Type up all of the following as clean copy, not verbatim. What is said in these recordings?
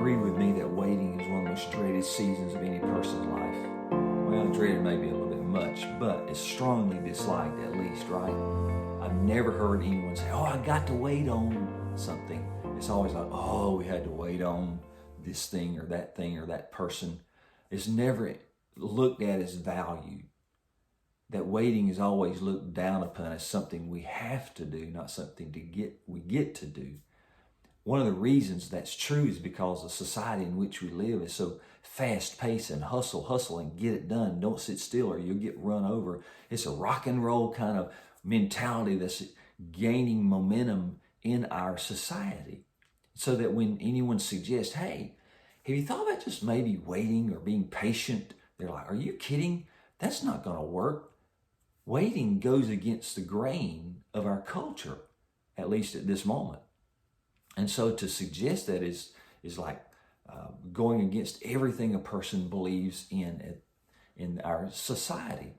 agree with me that waiting is one of the most dreaded seasons of any person's life. Well, dreaded may be a little bit much, but it's strongly disliked at least, right? I've never heard anyone say, oh, I got to wait on something. It's always like, oh, we had to wait on this thing or that person. It's never looked at as valued. That waiting is always looked down upon as something we have to do, not something we get to do. One of the reasons that's true is because the society in which we live is so fast-paced and hustle and get it done. Don't sit still or you'll get run over. It's a rock and roll kind of mentality that's gaining momentum in our society. So that when anyone suggests, hey, have you thought about just maybe waiting or being patient? They're like, are you kidding? That's not going to work. Waiting goes against the grain of our culture, at least at this moment. And so to suggest that is like going against everything a person believes in our society.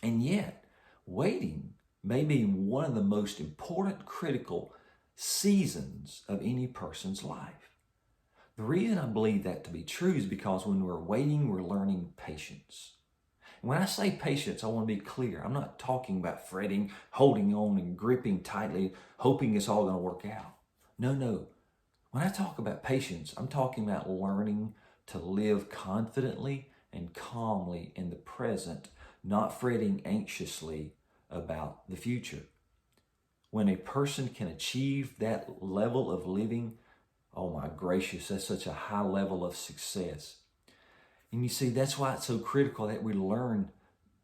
And yet, waiting may be one of the most important critical seasons of any person's life. The reason I believe that to be true is because when we're waiting, we're learning patience. When I say patience, I want to be clear. I'm not talking about fretting, holding on and gripping tightly, hoping it's all going to work out. No. When I talk about patience, I'm talking about learning to live confidently and calmly in the present, not fretting anxiously about the future. When a person can achieve that level of living, oh my gracious, that's such a high level of success. And you see, that's why it's so critical that we learn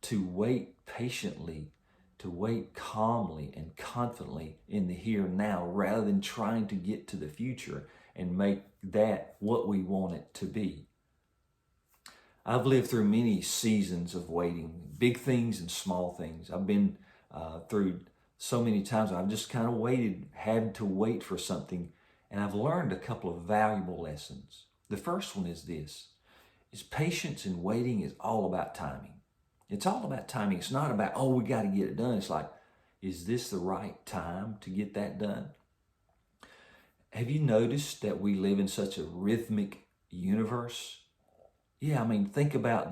to wait patiently, to wait calmly and confidently in the here and now, rather than trying to get to the future and make that what we want it to be. I've lived through many seasons of waiting, big things and small things. I've been through so many times I've just kind of waited, had to wait for something, and I've learned a couple of valuable lessons. The first one is this, is patience and waiting is all about timing. It's all about timing. It's not about, oh, we got to get it done. It's like, is this the right time to get that done? Have you noticed that we live in such a rhythmic universe? Yeah, I mean, think about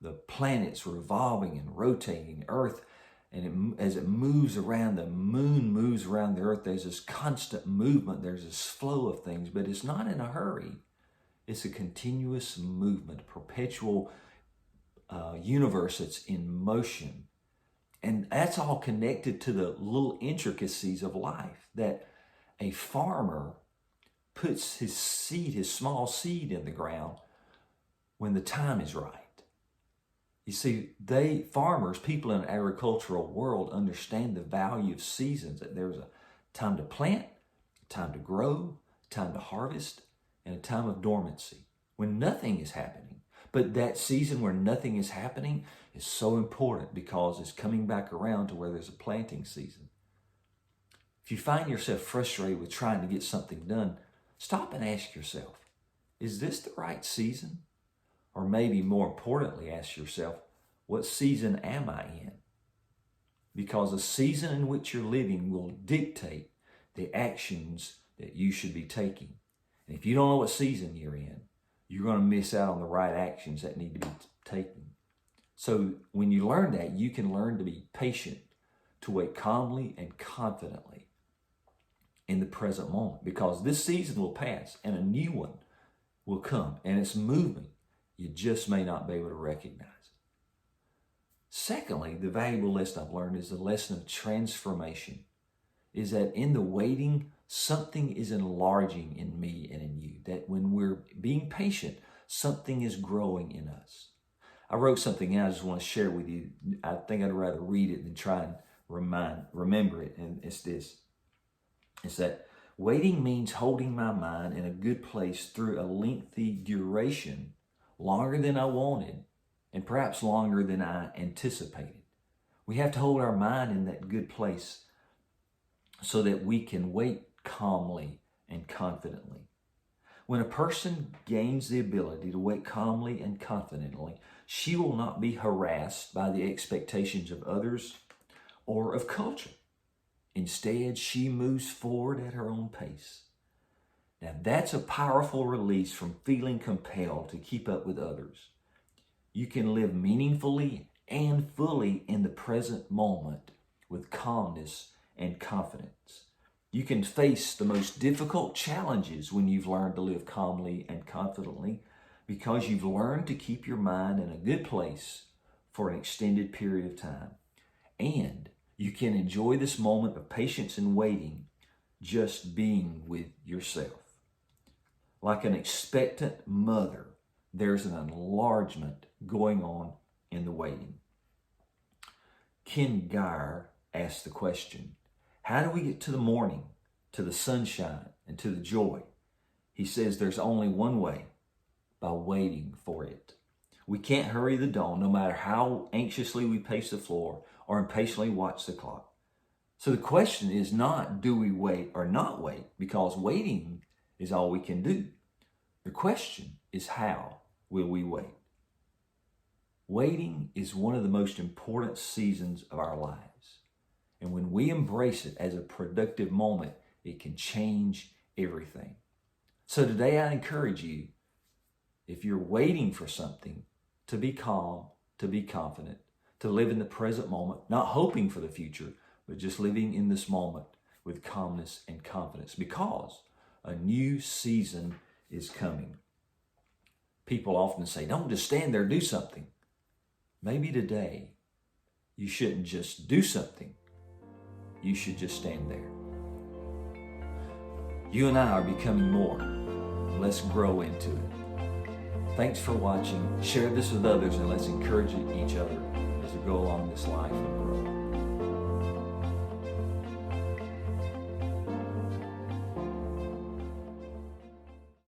the planets revolving and rotating, Earth, and as it moves around, the moon moves around the Earth. There's this constant movement. There's this flow of things, but it's not in a hurry. It's a continuous movement, a perpetual universe that's in motion. And that's all connected to the little intricacies of life, that a farmer puts his small seed in the ground when the time is right. You see, farmers, people in the agricultural world understand the value of seasons, that there's a time to plant, a time to grow, a time to harvest, and a time of dormancy when nothing is happening. But that season where nothing is happening is so important because it's coming back around to where there's a planting season. If you find yourself frustrated with trying to get something done, stop and ask yourself, is this the right season? Or maybe more importantly, ask yourself, what season am I in? Because the season in which you're living will dictate the actions that you should be taking. And if you don't know what season you're in, you're going to miss out on the right actions that need to be taken. So when you learn that, you can learn to be patient, to wait calmly and confidently in the present moment, because this season will pass and a new one will come, and it's moving. You just may not be able to recognize it. Secondly, the valuable lesson I've learned is the lesson of transformation, is that in the waiting, something is enlarging in me and in you, that when we're being patient, something is growing in us. I wrote something out I just want to share with you. I think I'd rather read it than try and remember it, and it's this. It's that waiting means holding my mind in a good place through a lengthy duration, longer than I wanted, and perhaps longer than I anticipated. We have to hold our mind in that good place so that we can wait calmly and confidently. When a person gains the ability to wait calmly and confidently, she will not be harassed by the expectations of others or of culture. Instead, she moves forward at her own pace. Now that's a powerful release from feeling compelled to keep up with others. You can live meaningfully and fully in the present moment with calmness and confidence. You can face the most difficult challenges when you've learned to live calmly and confidently because you've learned to keep your mind in a good place for an extended period of time. And you can enjoy this moment of patience and waiting, just being with yourself. Like an expectant mother, there's an enlargement going on in the waiting. Ken Gire asked the question, how do we get to the morning, to the sunshine, and to the joy? He says there's only one way, by waiting for it. We can't hurry the dawn, no matter how anxiously we pace the floor or impatiently watch the clock. So the question is not, do we wait or not wait? Because waiting is all we can do. The question is, how will we wait? Waiting is one of the most important seasons of our lives. And when we embrace it as a productive moment, it can change everything. So today I encourage you, if you're waiting for something, to be calm, to be confident, to live in the present moment, not hoping for the future, but just living in this moment with calmness and confidence, because a new season is coming. People often say, don't just stand there, do something. Maybe today you shouldn't just do something. You should just stand there. You and I are becoming more. Let's grow into it. Thanks for watching. Share this with others and let's encourage each other as we go along this life and grow.